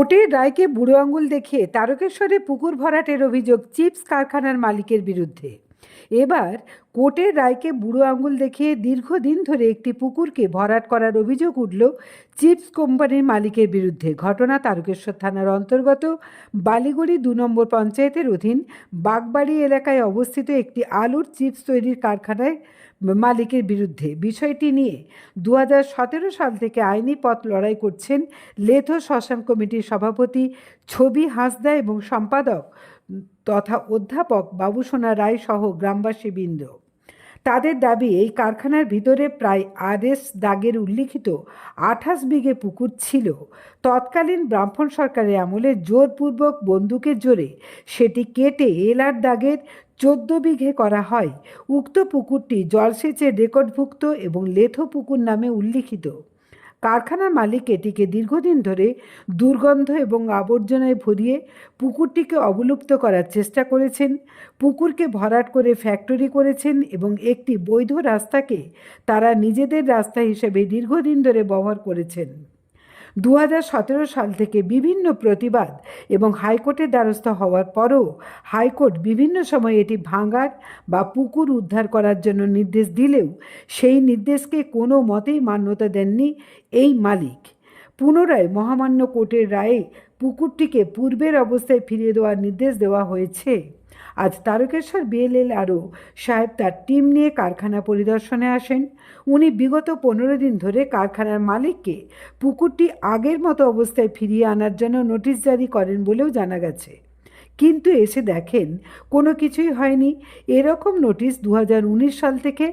কোর্টের রায়কে বুড়ো আঙুল দেখিয়ে তারকেশ্বরে পুকুর ভরাটের অভিযোগ চিপস কারখানার মালিকের বিরুদ্ধে। এবার কোর্টের রায়কে বুড়ো আঙুল দেখিয়ে দীর্ঘদিন ধরে একটি পুকুরকে ভরাট করার অভিযোগ উঠল চিপস কোম্পানির মালিকের বিরুদ্ধে। ঘটনা তারকেশ্বর থানার অন্তর্গত বালিগুড়ি ২ নম্বর পঞ্চায়েতের অধীন বাগবাড়ি এলাকায় অবস্থিত একটি আলুর চিপস তৈরির কারখানায় মালিকের বিরুদ্ধে। বিষয়টি নিয়ে ২০১৭ সাল থেকে আইনি পথ লড়াই করছেন লেথো শ্মশান কমিটির সভাপতি ছবি হাঁসদা এবং সম্পাদক তথা অধ্যাপক বাবুসোনা রায় সহ গ্রামবাসীবৃন্দ। তাদের দাবি, এই কারখানার ভিতরে প্রায় RS দাগের উল্লিখিত 28 বিঘে পুকুর ছিল। তৎকালীন ব্রাহ্মণ সরকারের আমলে জোরপূর্বক বন্দুকের জোরে সেটি কেটে LR দাগের 14 বিঘে করা হয়। উক্ত পুকুরটি জলসেচের রেকর্ডভুক্ত এবং লেথো পুকুর নামে উল্লিখিত। কারখানার মালিক এটিকে দীর্ঘদিন ধরে দুর্গন্ধ এবং আবর্জনায় ভরিয়ে পুকুরটিকে অবলুপ্ত করার চেষ্টা করেছেন। পুকুরকে ভরাট করে ফ্যাক্টরি করেছেন এবং একটি বৈধ রাস্তাকে তারা নিজেদের রাস্তা হিসেবে দীর্ঘদিন ধরে ব্যবহার করেছেন। ২০১৭ সাল থেকে বিভিন্ন প্রতিবাদ এবং হাইকোর্টের দ্বারস্থ হওয়ার পরও হাইকোর্ট বিভিন্ন সময় এটি ভাঙার বা পুকুর উদ্ধার করার জন্য নির্দেশ দিলেও সেই নির্দেশকে কোনো মতেই মান্যতা দেননি এই মালিক। পুনরায় মহামান্য কোর্টের রায়ে পুকুরটিকে পূর্বের অবস্থায় ফিরিয়ে দেওয়ার নির্দেশ দেওয়া হয়েছে। আজ তারকেশ্বর BLLRO সাহেব তার টিম নিয়ে কারখানা পরিদর্শনে আসেন। উনি বিগত 15 দিন ধরে কারখানার মালিককে পুকুরটি আগের মতো অবস্থায় ফিরিয়ে আনার জন্য নোটিশ জারি করেন বলেও জানা গেছে, কিন্তু এসে দেখেন কোনো কিছুই হয়নি। এরকম নোটিশ 2019 সাল থেকে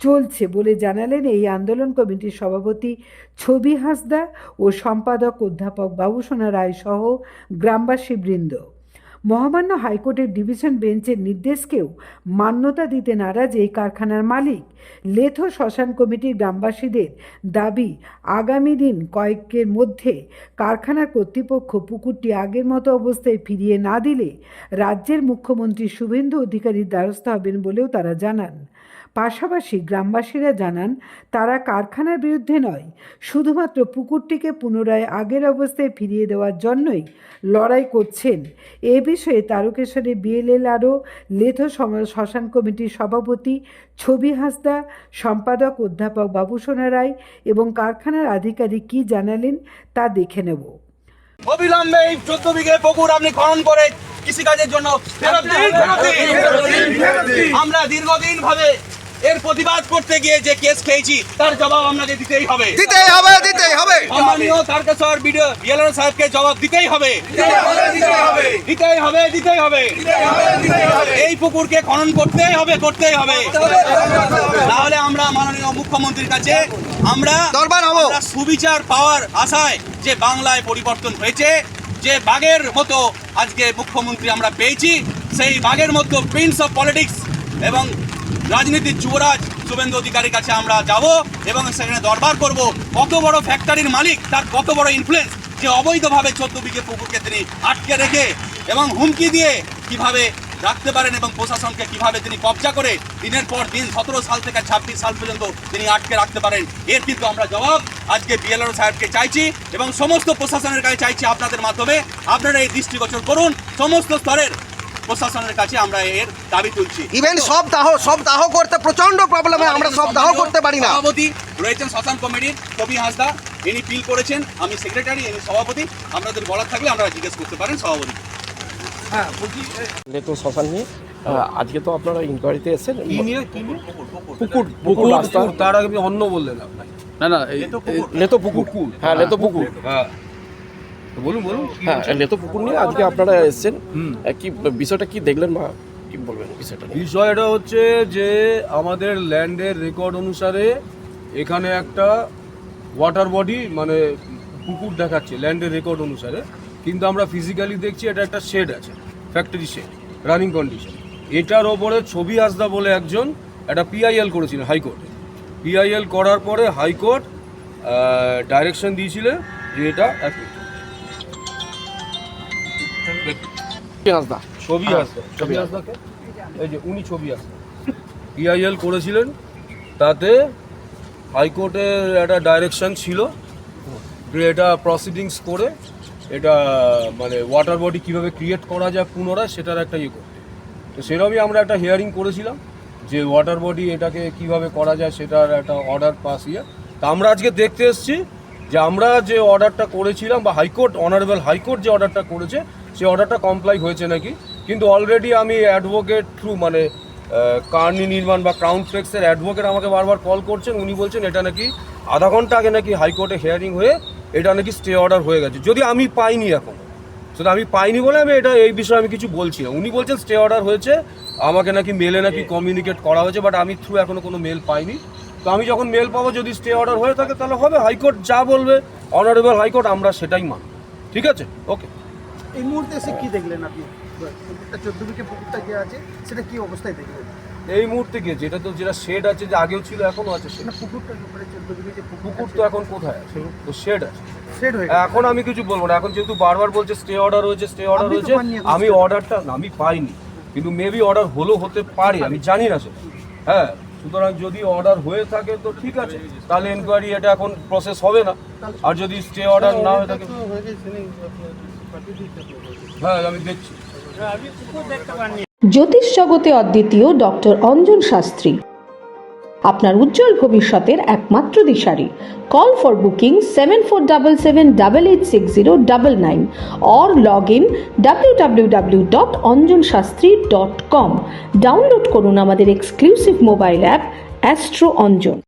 চলছে বলে জানালেন এই আন্দোলন কমিটির সভাপতি ছবি হাঁসদা ও সম্পাদক অধ্যাপক বাবুসোনা রায় সহ গ্রামবাসীবৃন্দ। মহামান্য হাইকোর্টের ডিভিশন বেঞ্চের নির্দেশকেও মান্যতা দিতে নারাজ এই কারখানার মালিক। লেথো শ্মশান কমিটির গ্রামবাসীদের দাবি, আগামী দিন কয়েকের মধ্যে কারখানার কর্তৃপক্ষ পুকুরটি আগের মতো অবস্থায় ফিরিয়ে না দিলে রাজ্যের মুখ্যমন্ত্রী শুভেন্দু অধিকারীর দ্বারস্থ হবেন বলেও তারা জানান। পাশাপাশি গ্রামবাসীরা জানান, তারা কারখানার বিরুদ্ধে নয়, শুধুমাত্র পুকুরটিকে পুনরায় আগের অবস্থায় ফিরিয়ে দেওয়ার জন্যই লড়াই করছেন। এ বিষয়ে তারকেশ্বরে BLLRO লেথো শ্মশান কমিটির সভাপতি ছবি হাঁসদা, সম্পাদক অধ্যাপক বাবুসোনা রায় এবং কারখানার আধিকারিক কি জানালেন তা দেখে নেব। অবিলম্বে এই 14 বিঘে পুকুর আপনি খনন করে কৃষিকাজের জন্য আমরা দীর্ঘদিন ভাবে এর প্রতিবাদ করতে গিয়ে যে কেস খেয়েছি তার জবাব আপনাকে দিতেই হবে। সম্মানীয় তারকেশ্বর BLLRO সাহেবকে জবাব দিতেই হবে। এই পুকুরকে খনন করতেই হবে। তাহলে আমরা মাননীয় মুখ্যমন্ত্রীর কাছে আমরা সুবিচার পাওয়ার আশায় যে বাংলায় পরিবর্তন হয়েছে, যে বাঘের মতো আজকে মুখ্যমন্ত্রী আমরা পেয়েছি, সেই বাঘের মতো প্রিন্স অফ পলিটিক্স এবং রাজনীতির যুবরাজ শুভেন্দু অধিকারীর কাছে আমরা যাব এবং সেখানে দরবার করব কত বড় ফ্যাক্টরির মালিক, তার কত বড় ইনফ্লুয়েন্স, যে অবৈধভাবে 14 বিঘে পুকুরকে তিনি আটকে রেখে এবং হুমকি দিয়ে কিভাবে রাখতে পারেন এবং প্রশাসনকে কিভাবে তিনি কবজা করে দিনের পর দিন 17 সাল থেকে 26 সাল পর্যন্ত তিনি আটকে রাখতে পারেন। এর কিন্তু আমরা জবাব আজকে BLLRO সাহেবকে চাইছি এবং সমস্ত প্রশাসনের কাছে চাইছি। আপনাদের মাধ্যমে আপনারা এই দৃষ্টিগোচর করুন, সমস্ত স্তরের প্রশাসনের কাছে আমরা এর দাবি তুলছি। ইভেন সব দাহ করতে প্রচন্ড প্রবলেমে আমরা সব দাহ করতে পারি না। সভাপতি রয়েছেন শ্মশান কমিটির ছবি হাঁসদা, ইনি ফিল করেছেন, আমি সেক্রেটারি, ইনি সভাপতি। আপনাদের বলার থাকলে আপনারা জিজ্ঞেস করতে পারেন সভাপতি। হ্যাঁ, বলছি লেথো শ্মশান নিয়ে আজকে তো আপনারা ইনকোয়ারিতে এসেছেন। পুকুর রাস্তা, তার আগে অন্য বললেন না লেথো পুকুর, হ্যাঁ লেথো পুকুর, বলুন। হ্যাঁ লেথো পুকুর নিয়ে আজকে আপনারা এসেছেন। কি বিষয়টা কি দেখলেন বা কি বলবেন বিষয়টা হচ্ছে যে আমাদের ল্যান্ডের রেকর্ড অনুসারে এখানে একটা ওয়াটার বডি মানে পুকুর দেখাচ্ছে ল্যান্ডের রেকর্ড অনুসারে, কিন্তু আমরা ফিজিক্যালি দেখছি এটা একটা শেড আছে, ফ্যাক্টরি শেড, রানিং কন্ডিশন। এটার ওপরে ছবি হাঁসদা বলে একজন একটা PIL করেছিলেন হাইকোর্টে। PIL করার পরে হাইকোর্ট ডাইরেকশন দিয়েছিলেন যে এটা ছবি হাঁসদাকে এই যে উনি ছবি হাঁসদা PIL করেছিলেন, তাতে হাইকোর্টের একটা ডাইরেকশন ছিল যে এটা প্রসিডিংস করে এটা মানে ওয়াটার বডি কীভাবে ক্রিয়েট করা যায় পুনরায় সেটার একটা ইয়ে করতে। তো সেরকমই আমরা একটা হিয়ারিং করেছিলাম যে ওয়াটার বডি এটাকে কিভাবে করা যায় সেটার একটা অর্ডার পাস তা আমরা আজকে দেখতে এসেছি যে আমরা যে অর্ডারটা করেছিলাম বা হাইকোর্ট অনারেবল হাইকোর্ট যে অর্ডারটা করেছে সেই অর্ডারটা কমপ্লাই হয়েছে নাকি। কিন্তু অলরেডি আমি অ্যাডভোকেট থ্রু মানে কার্নি নির্মাণ বা ক্রাউন ফ্লেক্সের অ্যাডভোকেট আমাকে বারবার কল করছেন, উনি বলছেন এটা নাকি আধা ঘন্টা আগে নাকি হাইকোর্টে হিয়ারিং হয়ে এটা নাকি স্টে অর্ডার হয়ে গেছে, যদি আমি পাইনি এখন। সেটা আমি পাইনি বলে আমি এটা এই বিষয়ে আমি কিছু বলছি না। উনি বলছেন স্টে অর্ডার হয়েছে, আমাকে নাকি মেলে নাকি কমিউনিকেট করা হয়েছে, বাট আমি থ্রু এখনো কোনো মেল পাইনি। তো আমি যখন মেল পাবো যদি স্টে অর্ডার হয়ে থাকে তাহলে হবে, হাইকোর্ট যা বলবে অনারেবল হাইকোর্ট আমরা সেটাই মানব। ঠিক আছে, ওকে। এই মুহূর্তে এসে কি দেখলেন আপনি? 14 বিঘে পুকুরটা যে আছে সেটা কি অবস্থায় দেখলেন? এই মুহূর্তে গিয়ে যেটা শেড আছে, যে আগেও ছিল এখনো আছে, সেটা পুকুরটার উপরে 14 বিঘে যে পুকুর তো এখন কোথায় আছে? তো শেড আছে, সেট হয়ে এখন আমি কিছু বলবো না। এখন যেহেতু বারবার বলছে স্টে অর্ডার হয়েছে, স্টে অর্ডার আপনি তো হয়েছে, পাননি এখন আমি অর্ডারটা আমি পাইনি, কিন্তু মেবি অর্ডার হলেও হতে পারে, আমি জানি না সেটা। হ্যাঁ, সুতরাং যদি অর্ডার হয়ে থাকে তো ঠিক আছে, তাহলে এনকোয়ারি এটা এখন প্রসেস হবে না। আর যদি স্টে অর্ডার না হয়ে থাকে, হ্যাঁ আমি দেখছি। জ্যোতিষ জগতে অদ্বিতীয় ডক্টর অঞ্জন শাস্ত্রী, আপনার উজ্জ্বল ভবিষ্যতের একমাত্র দিশারি। Call for booking 7477886099 or log in www.anjanshastri.com। Download করুন আমাদের exclusive mobile app astro Anjan.